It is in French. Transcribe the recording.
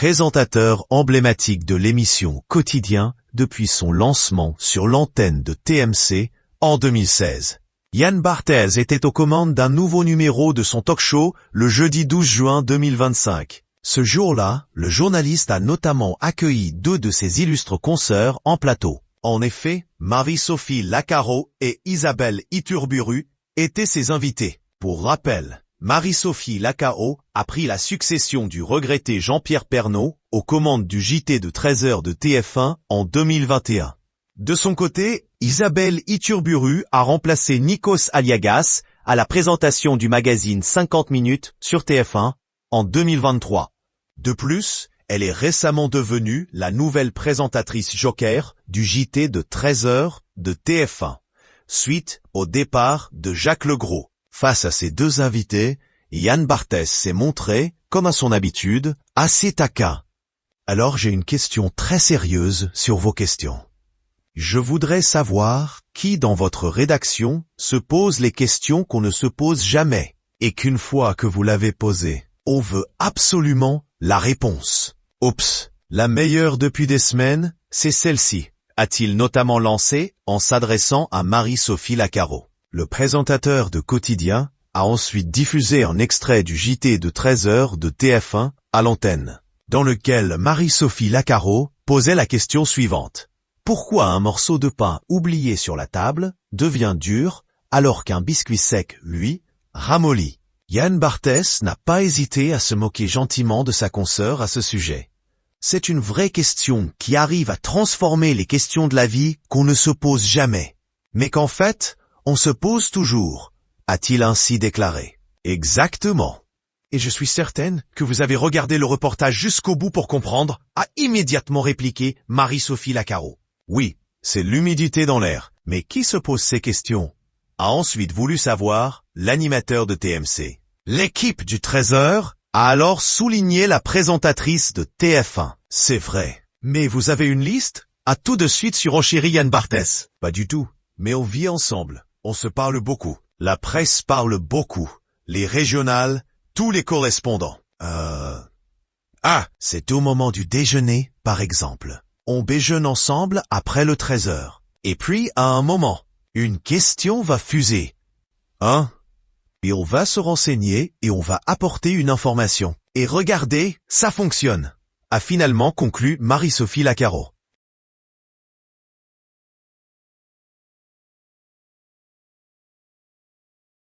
présentateur emblématique de l'émission Quotidien depuis son lancement sur l'antenne de TMC en 2016. Yann Barthès était aux commandes d'un nouveau numéro de son talk-show le jeudi 12 juin 2025. Ce jour-là, le journaliste a notamment accueilli deux de ses illustres consoeurs en plateau. En effet, Marie-Sophie Lacaro et Isabelle Iturburu étaient ses invités. Pour rappel, Marie-Sophie Lacaro a pris la succession du regretté Jean-Pierre Pernaut aux commandes du JT de 13h de TF1 en 2021. De son côté, Isabelle Iturburu a remplacé Nikos Aliagas à la présentation du magazine 50 minutes sur TF1 en 2023. De plus, elle est récemment devenue la nouvelle présentatrice joker du JT de 13h de TF1, suite au départ de Jacques Legros. Face à ces deux invités, Yann Barthès s'est montré, comme à son habitude, assez taquin. Alors j'ai une question très sérieuse sur vos questions. Je voudrais savoir qui dans votre rédaction se pose les questions qu'on ne se pose jamais, et qu'une fois que vous l'avez posée, on veut absolument la réponse. Oups, la meilleure depuis des semaines, c'est celle-ci, a-t-il notamment lancé en s'adressant à Marie-Sophie Lacaro. Le présentateur de Quotidien a ensuite diffusé un extrait du JT de 13h de TF1 à l'antenne, dans lequel Marie-Sophie Lacaro posait la question suivante. Pourquoi un morceau de pain oublié sur la table devient dur alors qu'un biscuit sec, lui, ramollit? Yann Barthès n'a pas hésité à se moquer gentiment de sa consoeur à ce sujet. C'est une vraie question qui arrive à transformer les questions de la vie qu'on ne se pose jamais, mais qu'en fait, on se pose toujours, a-t-il ainsi déclaré. Exactement. Et je suis certaine que vous avez regardé le reportage jusqu'au bout pour comprendre, a immédiatement répliqué Marie-Sophie Lacaro. Oui, c'est l'humidité dans l'air, mais qui se pose ces questions? A ensuite voulu savoir l'animateur de TMC. L'équipe du 13h a alors souligné la présentatrice de TF1. C'est vrai. Mais vous avez une liste? A tout de suite surenchéri Yann Barthès. Pas du tout. Mais on vit ensemble. On se parle beaucoup. La presse parle beaucoup. Les régionales, tous les correspondants. C'est au moment du déjeuner, par exemple. On déjeune ensemble après le 13h. Et puis, à un moment, une question va fuser. Et on va se renseigner et on va apporter une information. Et regardez, ça fonctionne, a finalement conclu Marie-Sophie Lacaro.